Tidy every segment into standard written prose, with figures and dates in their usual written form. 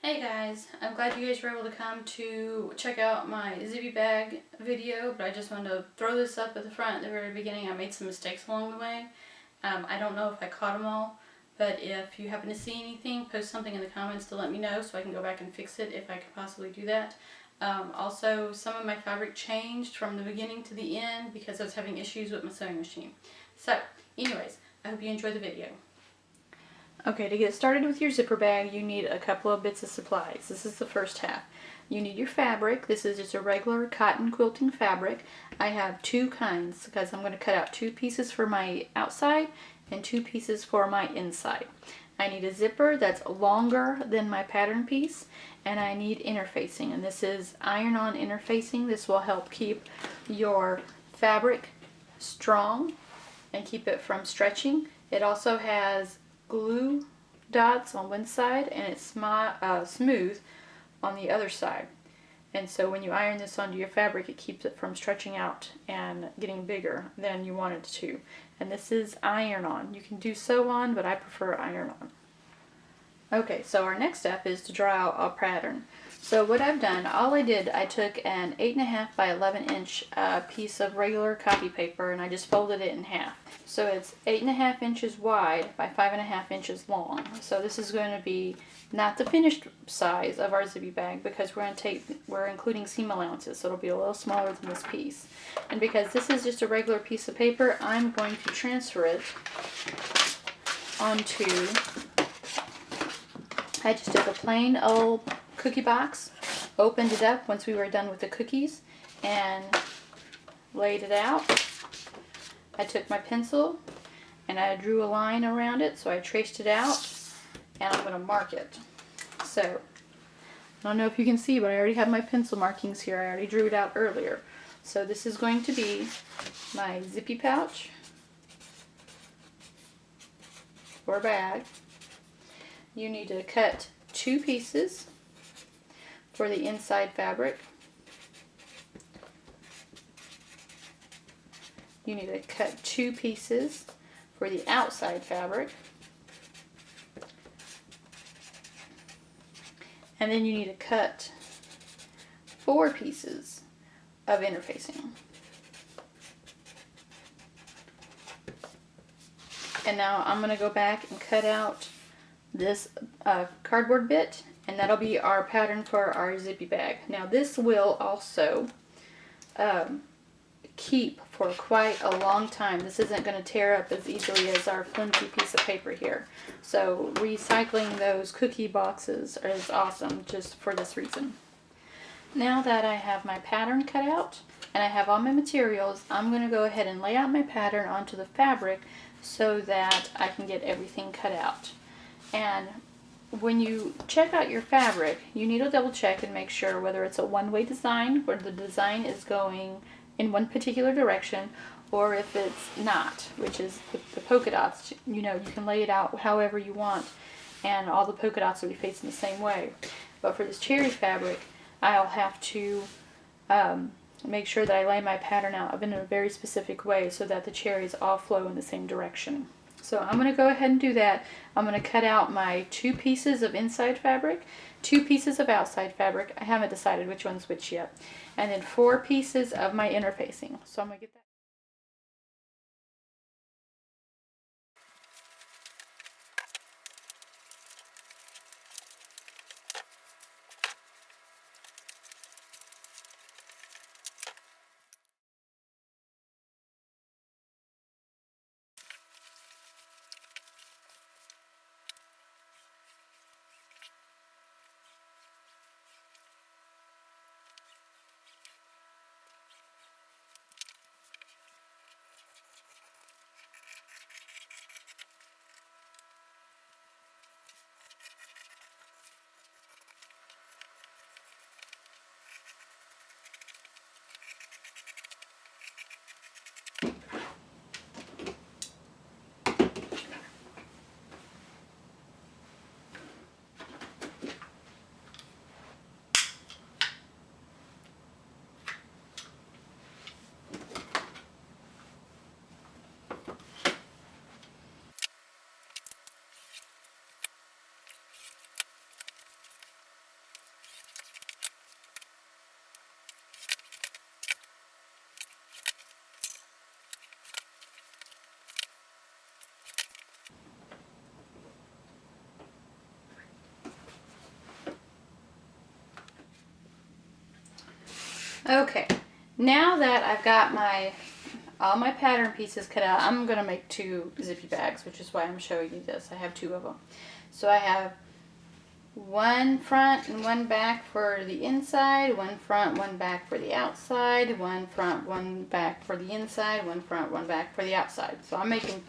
Hey guys, I'm glad you guys were able to come to check out my Zippy bag video, but I just wanted to throw this up at the front at the very beginning. I made some mistakes along the way. I don't know if I caught them all, but if you happen to see anything, post something in the comments to let me know so I can go back and fix it if I could possibly do that. Also, some of my fabric changed from the beginning to the end because I was having issues with my sewing machine. So, anyways, I hope you enjoy the video. Okay, to get started with your zipper bag, you need a couple of bits of supplies. This is the first half. You need your fabric. This is just a regular cotton quilting fabric. I have two kinds because I'm going to cut out two pieces for my outside and two pieces for my inside. I need a zipper that's longer than my pattern piece, and I need interfacing, and this is iron-on interfacing. This will help keep your fabric strong and keep it from stretching. It also has glue dots on one side and it's smooth on the other side, and so when you iron this onto your fabric it keeps it from stretching out and getting bigger than you want it to. And this is iron on. You can do sew on, but I prefer iron on. Okay, so our next step is to draw out a pattern. So what I've done, I took an 8.5 by 11 inch piece of regular copy paper and I just folded it in half. So it's 8.5 inches wide by 5.5 inches long. So this is going to be not the finished size of our Zippy bag because we're including seam allowances, so it'll be a little smaller than this piece. And because this is just a regular piece of paper, I'm going to transfer it onto, I just took a plain old cookie box, opened it up once we were done with the cookies, and laid it out. I took my pencil and I drew a line around it, so I traced it out and I'm going to mark it. So, I don't know if you can see, but I already have my pencil markings here. I already drew it out earlier. So this is going to be my zippy pouch or bag. You need to cut two pieces for the inside fabric. You need to cut two pieces for the outside fabric. And then you need to cut 4 pieces of interfacing. And now I'm going to go back and cut out this cardboard bit, and that'll be our pattern for our zippy bag. Now this will also keep for quite a long time. This isn't going to tear up as easily as our flimsy piece of paper here. So recycling those cookie boxes is awesome just for this reason. Now that I have my pattern cut out and I have all my materials, I'm going to go ahead and lay out my pattern onto the fabric so that I can get everything cut out. And when you check out your fabric, you need to double check and make sure whether it's a one-way design where the design is going in one particular direction, or if it's not, which is the polka dots. You know, you can lay it out however you want and all the polka dots will be facing the same way. But for this cherry fabric, I'll have to make sure that I lay my pattern out in a very specific way so that the cherries all flow in the same direction. So I'm going to go ahead and do that. I'm going to cut out my 2 pieces of inside fabric, 2 pieces of outside fabric. I haven't decided which one's which yet. And then 4 pieces of my interfacing. So I'm going to get that. Okay, now that I've got all my pattern pieces cut out, I'm going to make 2 zippy bags, which is why I'm showing you this. I have 2 of them. So I have one front and one back for the inside, one front, one back for the outside, one front, one back for the inside, one front, one back for the outside. So I'm making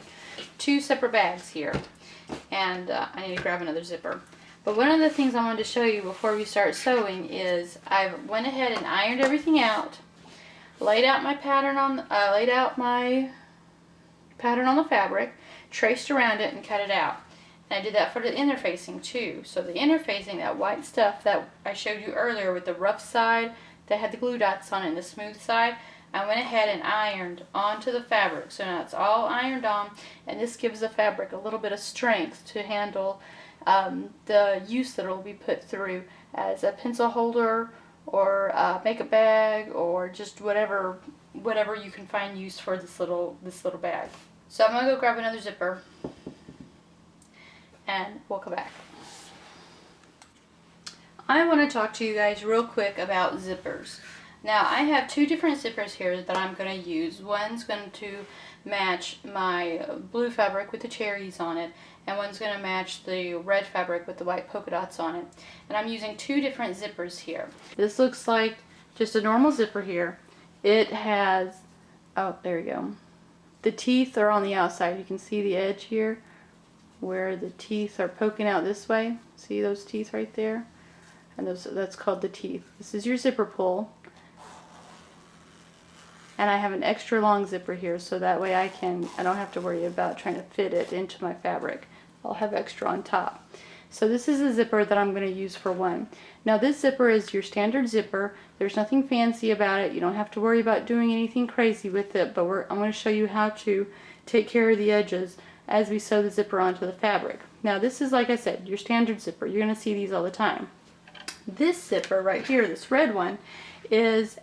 2 separate bags here, and I need to grab another zipper. But one of the things I wanted to show you before we start sewing is I went ahead and ironed everything out, laid out my pattern on the fabric, traced around it, and cut it out. And I did that for the inner facing too. So the inner facing, that white stuff that I showed you earlier with the rough side that had the glue dots on it and the smooth side, I went ahead and ironed onto the fabric. So now it's all ironed on, and this gives the fabric a little bit of strength to handle the use that it will be put through as a pencil holder or a makeup bag, or just whatever you can find use for this little bag. So I'm gonna go grab another zipper, and we'll come back. I want to talk to you guys real quick about zippers. Now I have 2 different zippers here that I'm going to use. One's going to match my blue fabric with the cherries on it, and one's going to match the red fabric with the white polka dots on it. And I'm using 2 different zippers here. This looks like just a normal zipper here. It has, oh, there you go. The teeth are on the outside. You can see the edge here where the teeth are poking out this way. See those teeth right there? And that's called the teeth. This is your zipper pull. And I have an extra long zipper here, so that way I don't have to worry about trying to fit it into my fabric. I'll have extra on top. So this is a zipper that I'm going to use for one. Now this zipper is your standard zipper. There's nothing fancy about it. You don't have to worry about doing anything crazy with it, but I'm going to show you how to take care of the edges as we sew the zipper onto the fabric. Now this is, like I said, your standard zipper. You're going to see these all the time. This zipper right here, this red one, is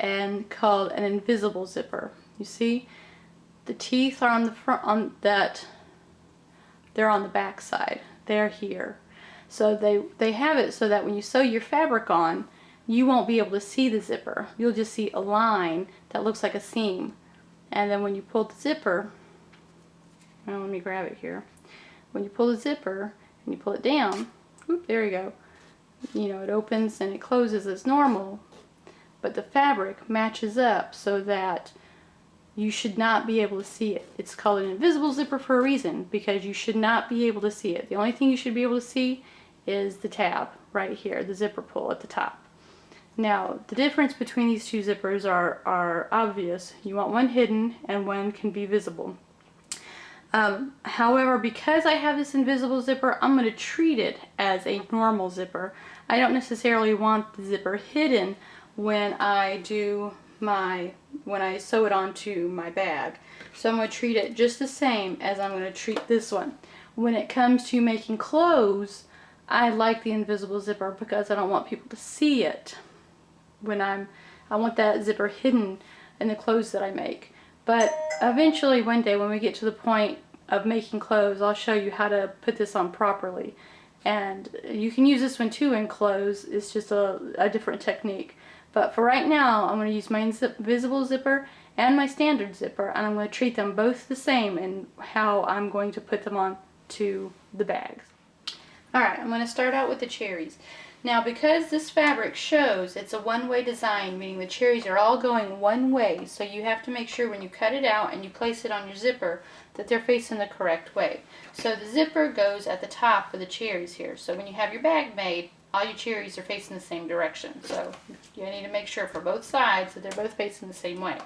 called an invisible zipper. You see, the teeth are on the front, they're on the back side. They're here. So they have it so that when you sew your fabric on, you won't be able to see the zipper. You'll just see a line that looks like a seam. And then when you pull the zipper, well, let me grab it here. When you pull the zipper and you pull it down, whoop, there you go. You know, it opens and it closes as normal, but the fabric matches up so that you should not be able to see it. It's called an invisible zipper for a reason, because you should not be able to see it. The only thing you should be able to see is the tab right here, the zipper pull at the top. Now, the difference between these 2 zippers are obvious. You want one hidden and one can be visible. However, because I have this invisible zipper, I'm going to treat it as a normal zipper. I don't necessarily want the zipper hidden when I sew it onto my bag. So I'm going to treat it just the same as I'm going to treat this one. When it comes to making clothes, I like the invisible zipper because I don't want people to see it. I want that zipper hidden in the clothes that I make. But eventually one day when we get to the point of making clothes, I'll show you how to put this on properly. And you can use this one too in clothes. It's just a different technique. But for right now, I'm going to use my invisible zipper and my standard zipper, and I'm going to treat them both the same in how I'm going to put them on to the bags. Alright, I'm going to start out with the cherries. Now, because this fabric shows it's a one-way design, meaning the cherries are all going one way, so you have to make sure when you cut it out and you place it on your zipper that they're facing the correct way. So the zipper goes at the top for the cherries here. So when you have your bag made, all your cherries are facing the same direction. So you need to make sure for both sides that they're both facing the same way.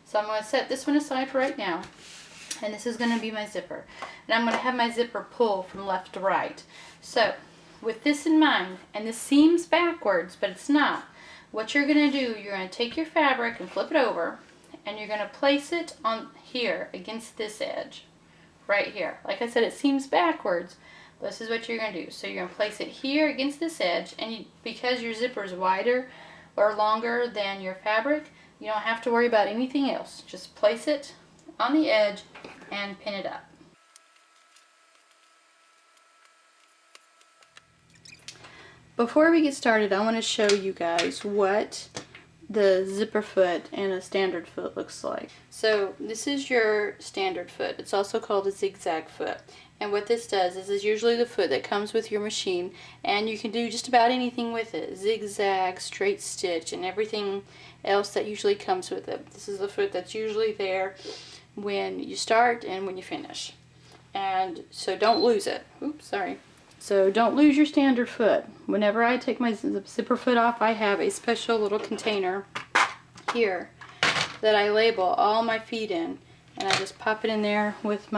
So I'm going to set this one aside for right now, and this is going to be my zipper. And I'm going to have my zipper pull from left to right. So with this in mind, and this seems backwards, but it's not, what you're going to do, you're going to take your fabric and flip it over, and you're going to place it on here against this edge right here. Like I said, it seems backwards, but this is what you're going to do. So you're going to place it here against this edge, and because your zipper is wider or longer than your fabric, you don't have to worry about anything else. Just place it on the edge and pin it up. Before we get started, I want to show you guys what the zipper foot and a standard foot looks like. So this is your standard foot. It's also called a zigzag foot. And what this does is usually the foot that comes with your machine, and you can do just about anything with it. Zigzag, straight stitch, and everything else that usually comes with it. This is the foot that's usually there when you start and when you finish. And so don't lose it. Oops, sorry. So don't lose your standard foot. Whenever I take my zipper foot off, I have a special little container here that I label all my feet in, and I just pop it in there with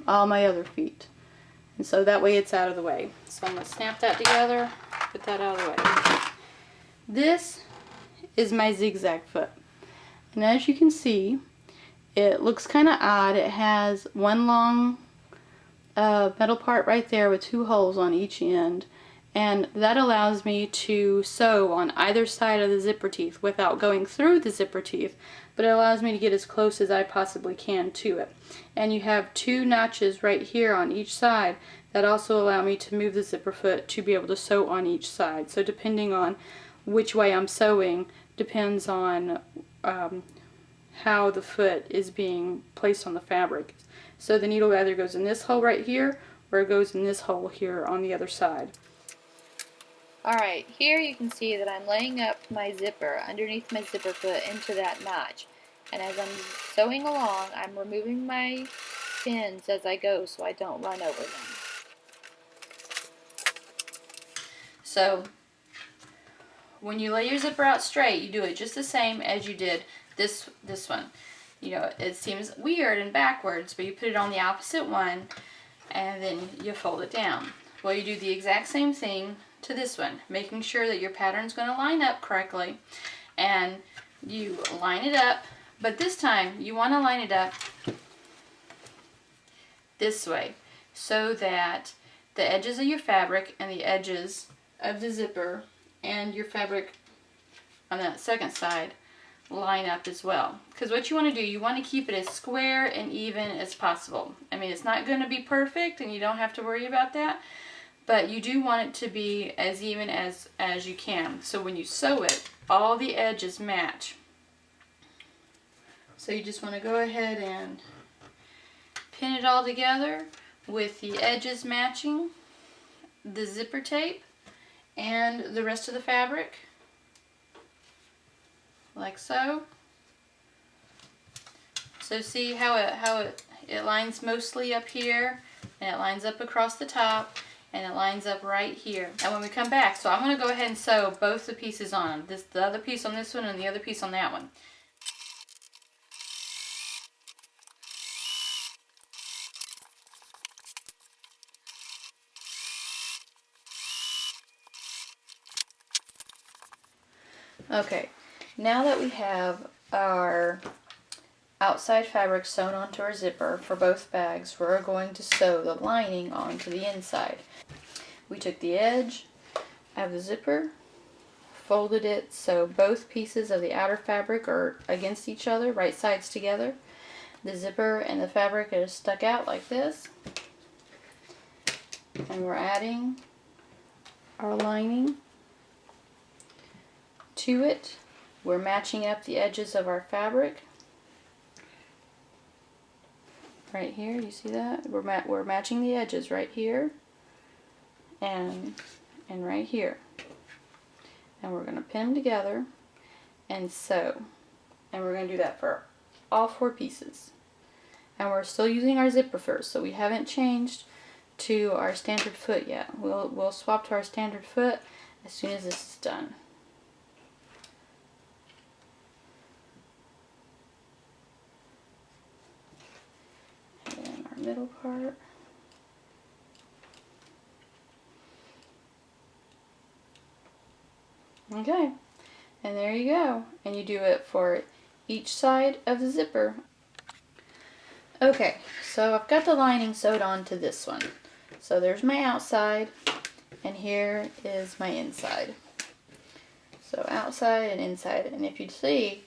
all my other feet. And so that way it's out of the way. So I'm going to snap that together, put that out of the way. This is my zigzag foot. And as you can see, it looks kind of odd. It has one long metal part right there with 2 holes on each end, and that allows me to sew on either side of the zipper teeth without going through the zipper teeth, but it allows me to get as close as I possibly can to it. And you have 2 notches right here on each side that also allow me to move the zipper foot to be able to sew on each side. So depending on which way I'm sewing depends on how the foot is being placed on the fabric. So the needle either goes in this hole right here, or it goes in this hole here on the other side. Alright, here you can see that I'm laying up my zipper underneath my zipper foot into that notch. And as I'm sewing along, I'm removing my pins as I go so I don't run over them. So when you lay your zipper out straight, you do it just the same as you did this one. You know, it seems weird and backwards, but you put it on the opposite one and then you fold it down. Well, you do the exact same thing to this one, making sure that your pattern's going to line up correctly, and you line it up, but this time you want to line it up this way so that the edges of your fabric and the edges of the zipper and your fabric on that second side line up as well. Because what you want to do, you want to keep it as square and even as possible. I mean, it's not going to be perfect and you don't have to worry about that, but you do want it to be as even as you can. So when you sew it, all the edges match. So you just want to go ahead and pin it all together with the edges matching the zipper tape and the rest of the fabric, like so. So see how it lines mostly up here, and it lines up across the top, and it lines up right here. And when we come back, so I'm going to go ahead and sew both the pieces on, the other piece on this one and the other piece on that one. Okay, now that we have our outside fabric sewn onto our zipper for both bags, we're going to sew the lining onto the inside. We took the edge of the zipper, folded it so both pieces of the outer fabric are against each other, right sides together. The zipper and the fabric are stuck out like this, and we're adding our lining to it. We're matching up the edges of our fabric right here. You see that? We're matching the edges right here and right here, and we're going to pin them together and sew, and we're going to do that for all 4 pieces. And we're still using our zipper first, so we haven't changed to our standard foot yet. We'll swap to our standard foot as soon as this is done. Middle part. Okay, and there you go. And you do it for each side of the zipper. Okay, so I've got the lining sewed onto this one. So there's my outside, and here is my inside. So outside and inside, and if you see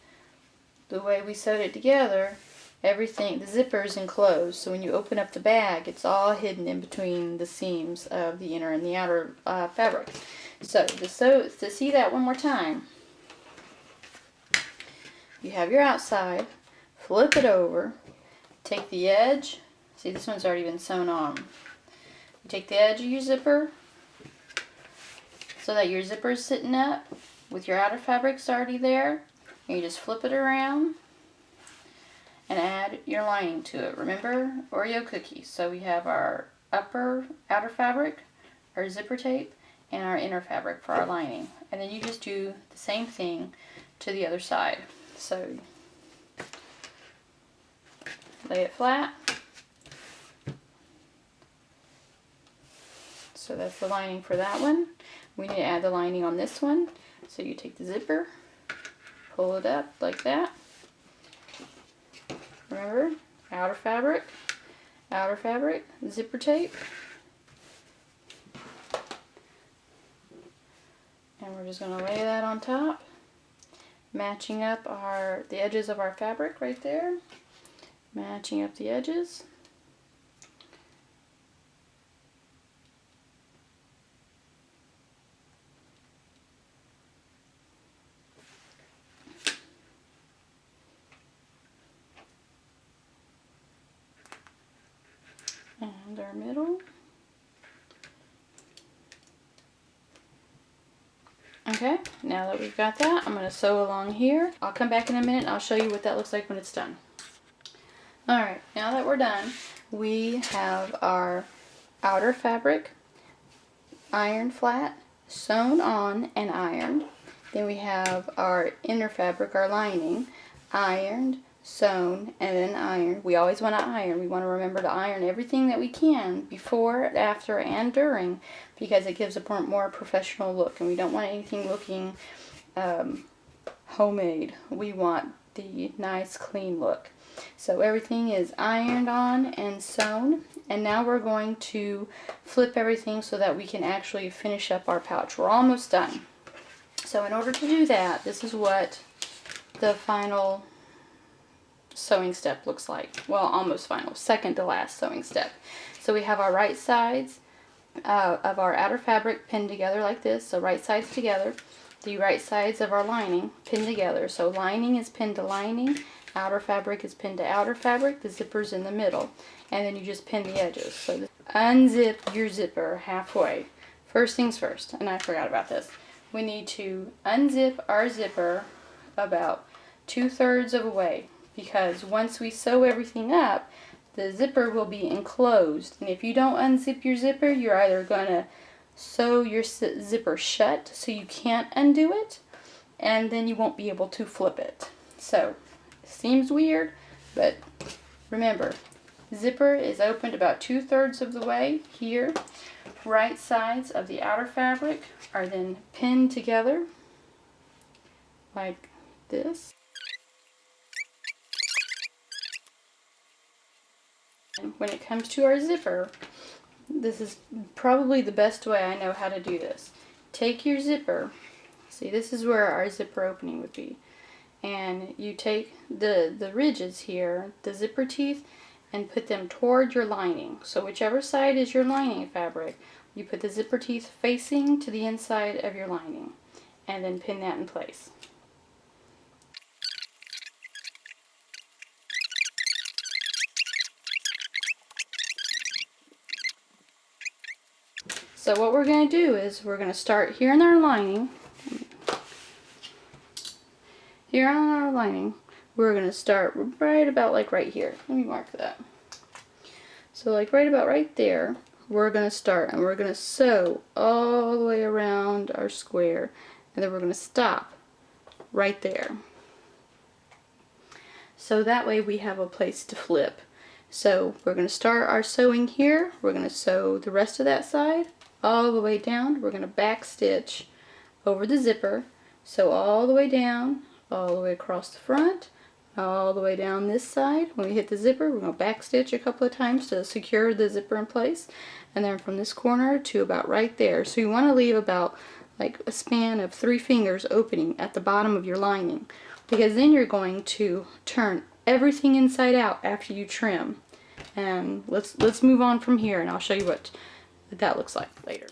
the way we sewed it together, everything, the zipper is enclosed, so when you open up the bag, it's all hidden in between the seams of the inner and the outer fabric. So to see that one more time, you have your outside, flip it over, take the edge, see this one's already been sewn on. You take the edge of your zipper so that your zipper is sitting up with your outer fabrics already there, and you just flip it around and add your lining to it. Remember, Oreo cookies. So we have our outer fabric, our zipper tape, and our inner fabric for our lining. And then you just do the same thing to the other side. So lay it flat. So that's the lining for that one. We need to add the lining on this one. So you take the zipper, pull it up like that. Remember, outer fabric, zipper tape. And we're just going to lay that on top, matching up the edges of our fabric right there, matching up the edges. And our middle. Okay, now that we've got that, I'm going to sew along here. I'll come back in a minute and I'll show you what that looks like when it's done. Alright, now that we're done, we have our outer fabric ironed flat, sewn on and ironed. Then we have our inner fabric, our lining, ironed, sewn, and then ironed. We always want to iron. We want to remember to iron everything that we can before, after, and during, because it gives a more professional look, and we don't want anything looking homemade. We want the nice clean look. So everything is ironed on and sewn, and now we're going to flip everything so that we can actually finish up our pouch. We're almost done. So in order to do that, this is what the final sewing step looks like. Well, almost final, second to last sewing step. So we have our right sides of our outer fabric pinned together like this, so right sides together. The right sides of our lining pinned together, so lining is pinned to lining, outer fabric is pinned to outer fabric, the zipper's in the middle, and then you just pin the edges. So unzip your zipper halfway. First things first, and I forgot about this. We need to unzip our zipper about 2/3 of a way, because once we sew everything up, the zipper will be enclosed, and if you don't unzip your zipper, you're either going to sew your zipper shut so you can't undo it, and then you won't be able to flip it. So, it seems weird, but remember, zipper is opened about 2/3 of the way here. Right sides of the outer fabric are then pinned together like this. And when it comes to our zipper, this is probably the best way I know how to do this. Take your zipper, see, this is where our zipper opening would be, and you take the ridges here, the zipper teeth, and put them toward your lining. So whichever side is your lining fabric, you put the zipper teeth facing to the inside of your lining, and then pin that in place. So what we're going to do is we're going to start here in our lining. Here on our lining, we're going to start right about like right here. Let me mark that. So like right about right there, we're going to start, and we're going to sew all the way around our square, and then we're going to stop right there. So that way we have a place to flip. So we're going to start our sewing here. We're going to sew the rest of that side all the way down. We're going to back stitch over the zipper, sew all the way down, all the way across the front, all the way down this side. When we hit the zipper, we're going to back stitch a couple of times to secure the zipper in place, and then from this corner to about right there. So you want to leave about like a span of 3 fingers opening at the bottom of your lining, because then you're going to turn everything inside out after you trim. And let's move on from here, and I'll show you what that looks like later.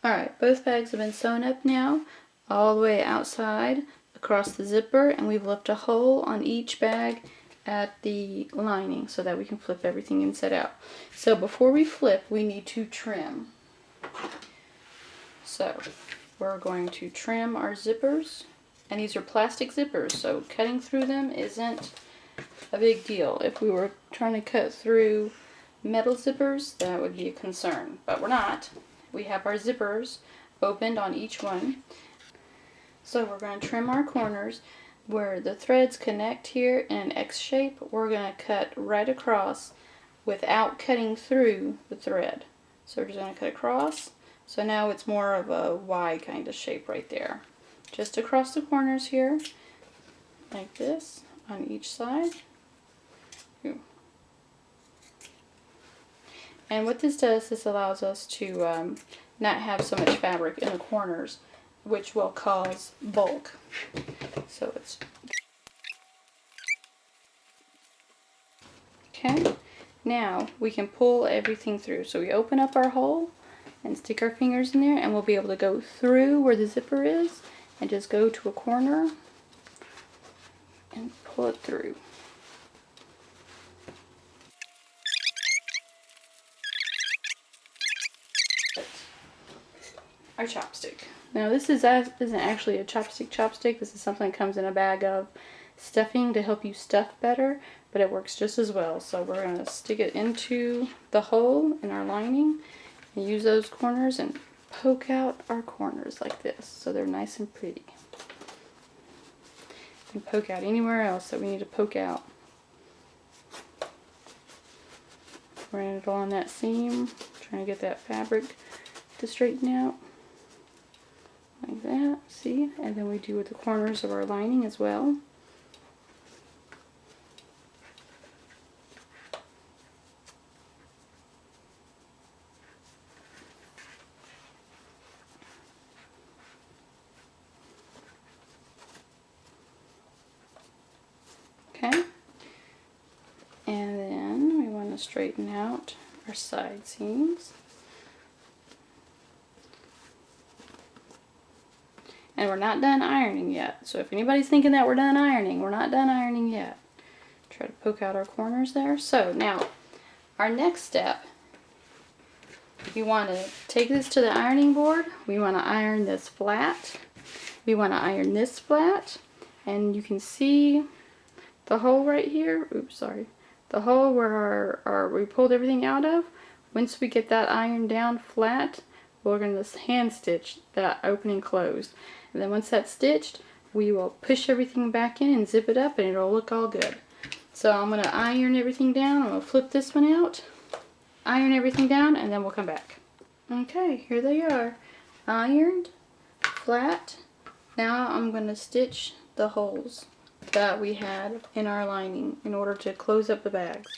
Alright, both bags have been sewn up now, all the way outside across the zipper, and we've left a hole on each bag at the lining so that we can flip everything inside out. So before we flip, we need to trim. So we're going to trim our zippers, and these are plastic zippers, so cutting through them isn't a big deal. If we were trying to cut through metal zippers, that would be a concern, but we're not. We have our zippers opened on each one. So we're going to trim our corners where the threads connect here in an X shape. We're going to cut right across without cutting through the thread. So we're just going to cut across. So now it's more of a Y kind of shape right there. Just across the corners here, like this, on each side. And what this does, this allows us to not have so much fabric in the corners, which will cause bulk. So it's okay. Now we can pull everything through. So we open up our hole and stick our fingers in there, and we'll be able to go through where the zipper is and just go to a corner and pull it through. Our chopstick. Now this isn't actually a chopstick. This is something that comes in a bag of stuffing to help you stuff better, but it works just as well. So we're going to stick it into the hole in our lining and use those corners and poke out our corners like this so they're nice and pretty. And poke out anywhere else that we need to poke out. Run it along that seam, trying to get that fabric to straighten out. Like that, see? And then we do with the corners of our lining as well. Okay? And then we want to straighten out our side seams. And we're not done ironing yet. So if anybody's thinking that we're done ironing, we're not done ironing yet. Try to poke out our corners there. So now, our next step, you want to take this to the ironing board. We want to iron this flat. We want to iron this flat. And you can see the hole right here. Oops, sorry. The hole where we pulled everything out of. Once we get that ironed down flat, we're going to hand stitch that opening closed. And then once that's stitched, we will push everything back in and zip it up, and it'll look all good. So I'm going to iron everything down. I'm going to flip this one out, iron everything down, and then we'll come back. Okay, here they are. Ironed, flat. Now I'm going to stitch the holes that we had in our lining in order to close up the bags.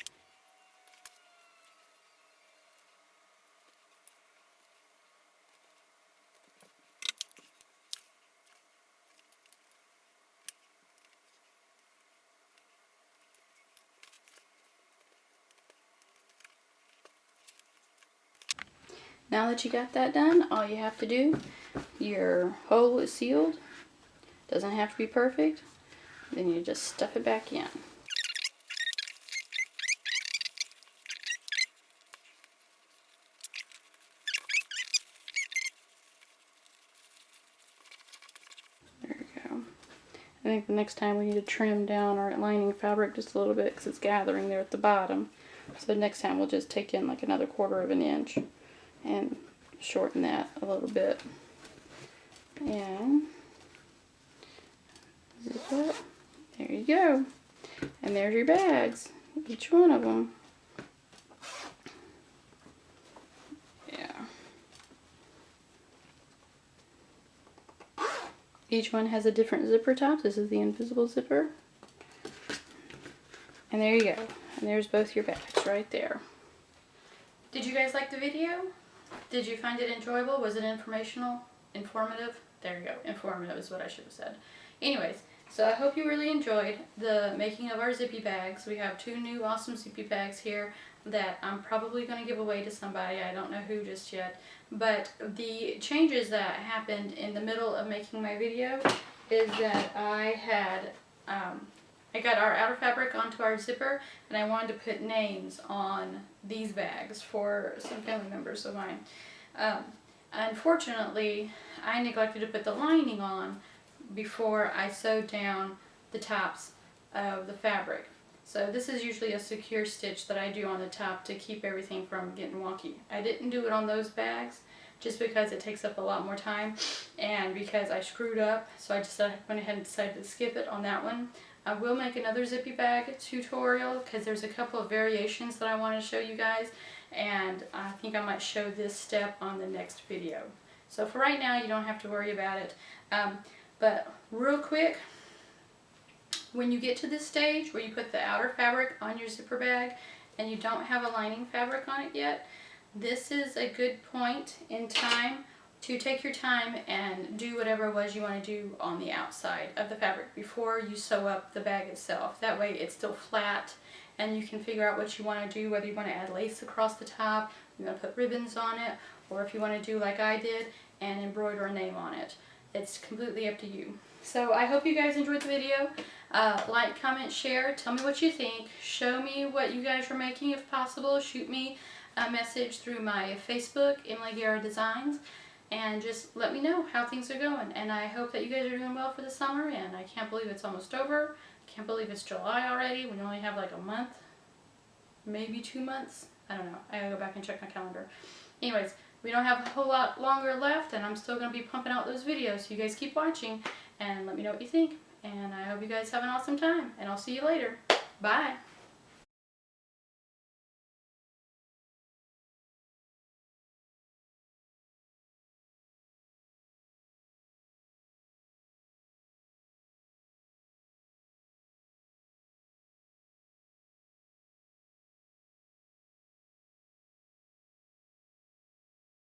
Now that you got that done, all you have to do, your hole is sealed, doesn't have to be perfect, then you just stuff it back in. There we go. I think the next time we need to trim down our lining fabric just a little bit because it's gathering there at the bottom. So next time we'll just take in like another 1/4 of an inch and shorten that a little bit. And zip up. There you go. And there's your bags, each one of them. Yeah. Each one has a different zipper top. This is the invisible zipper. And there you go. And there's both your bags right there. Did you guys like the video? Did you find it enjoyable? Was it informational? Informative? There you go. Informative is what I should have said. Anyways, so I hope you really enjoyed the making of our Zippy bags. We have 2 new awesome Zippy bags here that I'm probably going to give away to somebody. I don't know who just yet. But the changes that happened in the middle of making my video is that I got our outer fabric onto our zipper, and I wanted to put names on these bags for some family members of mine. Unfortunately, I neglected to put the lining on before I sewed down the tops of the fabric. So this is usually a secure stitch that I do on the top to keep everything from getting wonky. I didn't do it on those bags just because it takes up a lot more time and because I screwed up, so I just went ahead and decided to skip it on that one. I will make another Zippy bag tutorial because there's a couple of variations that I want to show you guys, and I think I might show this step on the next video. So for right now, you don't have to worry about it. But real quick, when you get to this stage where you put the outer fabric on your zipper bag and you don't have a lining fabric on it yet, this is a good point in time to take your time and do whatever it was you want to do on the outside of the fabric before you sew up the bag itself. That way it's still flat and you can figure out what you want to do, whether you want to add lace across the top, you want to put ribbons on it, or if you want to do like I did and embroider a name on it. It's completely up to you. So I hope you guys enjoyed the video. Like, comment, share, tell me what you think. Show me what you guys are making if possible. Shoot me a message through my Facebook, Emily Guerra Designs, and just let me know how things are going. And I hope that you guys are doing well for the summer, and I can't believe it's almost over. I can't believe it's July already. We only have like a month, maybe 2 months. I don't know. I gotta go back and check my calendar. Anyways, we don't have a whole lot longer left, and I'm still going to be pumping out those videos, so you guys keep watching and let me know what you think. And I hope you guys have an awesome time, and I'll see you later. Bye!